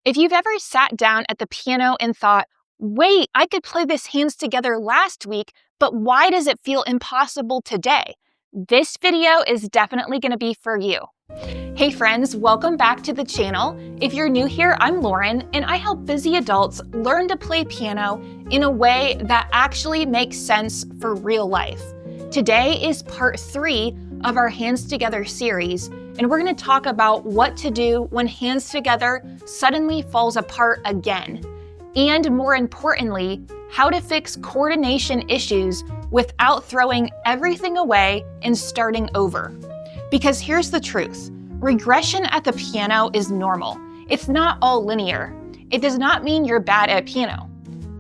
If you've ever sat down at the piano and thought, wait, I could play this hands together last week, but why does it feel impossible today? This video is definitely going to be for you. Hey friends, welcome back to the channel. If you're new here, I'm Lauren, and I help busy adults learn to play piano in a way that actually makes sense for real life. Today is part 3 of our Hands Together series, and we're going to talk about what to do when Hands Together suddenly falls apart again. And more importantly, how to fix coordination issues without throwing everything away and starting over. Because here's the truth, regression at the piano is normal. It's not all linear. It does not mean you're bad at piano.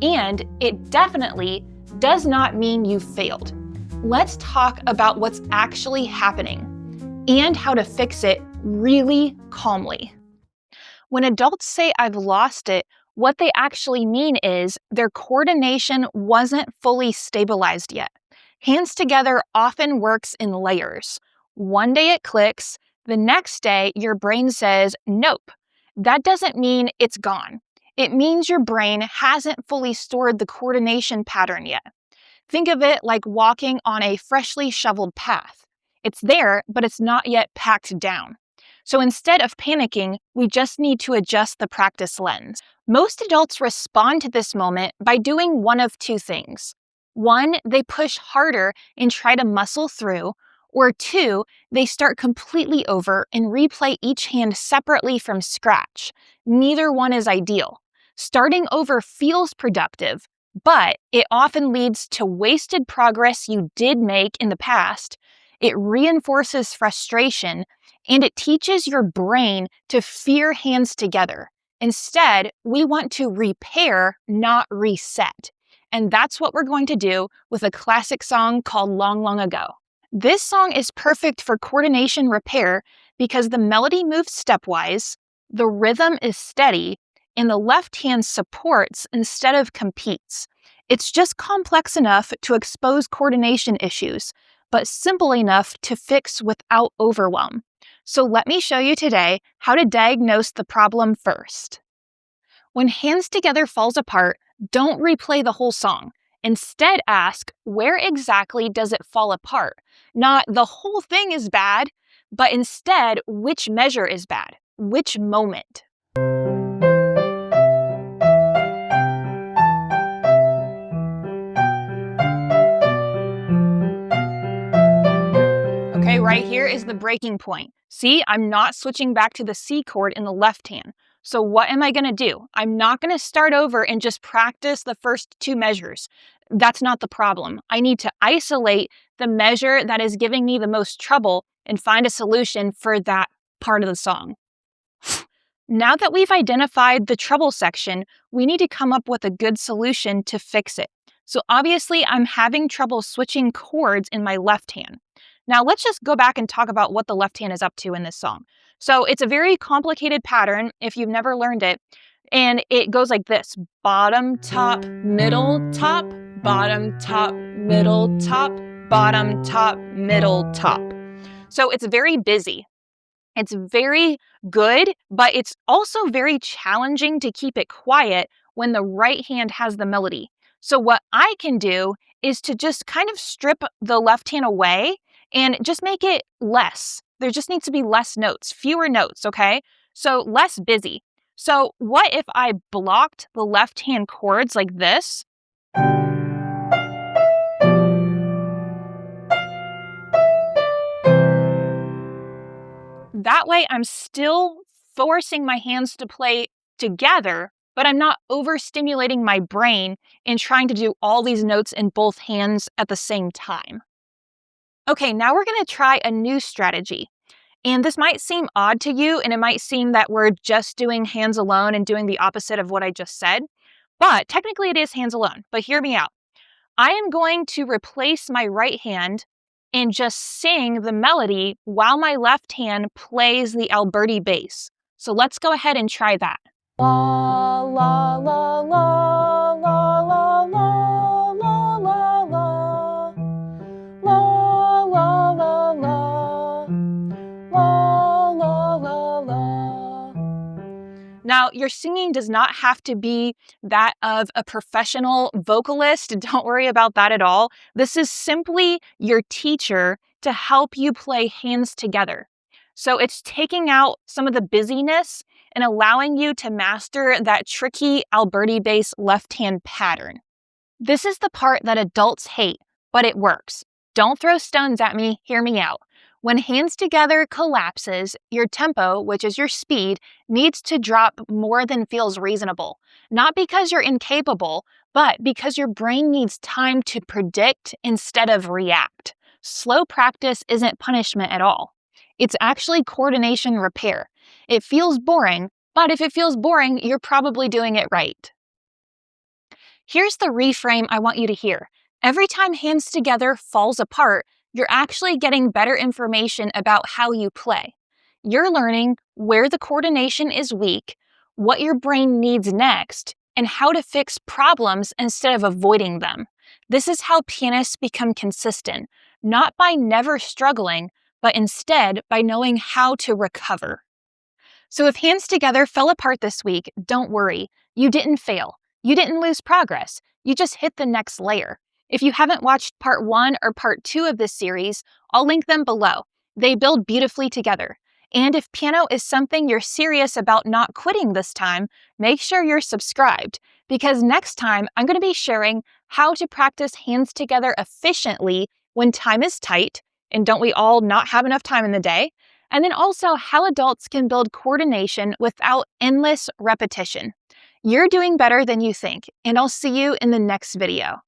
And it definitely does not mean you failed. Let's talk about what's actually happening and how to fix it really calmly. When adults say I've lost it, what they actually mean is their coordination wasn't fully stabilized yet. Hands Together often works in layers. One day it clicks, the next day your brain says, nope. That doesn't mean it's gone. It means your brain hasn't fully stored the coordination pattern yet. Think of it like walking on a freshly shoveled path. It's there, but it's not yet packed down. So instead of panicking, we just need to adjust the practice lens. Most adults respond to this moment by doing one of two things. 1, they push harder and try to muscle through, or 2, they start completely over and replay each hand separately from scratch. Neither one is ideal. Starting over feels productive, but it often leads to wasted progress you did make in the past. It reinforces frustration, and it teaches your brain to fear hands together. Instead, we want to repair, not reset. And that's what we're going to do with a classic song called Long, Long Ago. This song is perfect for coordination repair because the melody moves stepwise, the rhythm is steady, and the left hand supports instead of competes. It's just complex enough to expose coordination issues, but simple enough to fix without overwhelm. So let me show you today how to diagnose the problem first. When Hands Together falls apart, don't replay the whole song. Instead ask, where exactly does it fall apart? Not the whole thing is bad, but instead, which measure is bad? Which moment? Okay, right here is the breaking point. See, I'm not switching back to the C chord in the left hand. So what am I going to do? I'm not going to start over and just practice the first 2 measures. That's not the problem. I need to isolate the measure that is giving me the most trouble and find a solution for that part of the song. Now that we've identified the trouble section, we need to come up with a good solution to fix it. So obviously, I'm having trouble switching chords in my left hand. Now let's just go back and talk about what the left hand is up to in this song. So it's a very complicated pattern if you've never learned it, and it goes like this: bottom, top, middle, top, bottom, top, middle, top, bottom, top, middle, top. So it's very busy. It's very good, but it's also very challenging to keep it quiet when the right hand has the melody. So what I can do is to just kind of strip the left hand away and just make it less. There just needs to be less notes, fewer notes, okay? So less busy. So what if I blocked the left hand chords like this? That way I'm still forcing my hands to play together, but I'm not overstimulating my brain and trying to do all these notes in both hands at the same time. Okay, now we're going to try a new strategy. And this might seem odd to you, and it might seem that we're just doing hands alone and doing the opposite of what I just said. But technically it is hands alone. But hear me out. I am going to replace my right hand and just sing the melody while my left hand plays the Alberti bass. So let's go ahead and try that. La, la, la, la, la, la, la, la, la, la. La, la, la, la. La, la, la, la. Now, your singing does not have to be that of a professional vocalist. Don't worry about that at all. This is simply your teacher to help you play hands together. So it's taking out some of the busyness and allowing you to master that tricky Alberti bass left hand pattern. This is the part that adults hate, but it works. Don't throw stones at me, hear me out. When hands together collapses, your tempo, which is your speed, needs to drop more than feels reasonable. Not because you're incapable, but because your brain needs time to predict instead of react. Slow practice isn't punishment at all. It's actually coordination repair. It feels boring, but if it feels boring, you're probably doing it right. Here's the reframe I want you to hear. Every time hands together falls apart, you're actually getting better information about how you play. You're learning where the coordination is weak, what your brain needs next, and how to fix problems instead of avoiding them. This is how pianists become consistent, not by never struggling, but instead by knowing how to recover. So if hands together fell apart this week, don't worry. You didn't fail. You didn't lose progress. You just hit the next layer. If you haven't watched part 1 or part 2 of this series, I'll link them below. They build beautifully together. And if piano is something you're serious about not quitting this time, make sure you're subscribed, because next time I'm going to be sharing how to practice hands together efficiently when time is tight, and don't we all not have enough time in the day? And then also how adults can build coordination without endless repetition. You're doing better than you think, and I'll see you in the next video.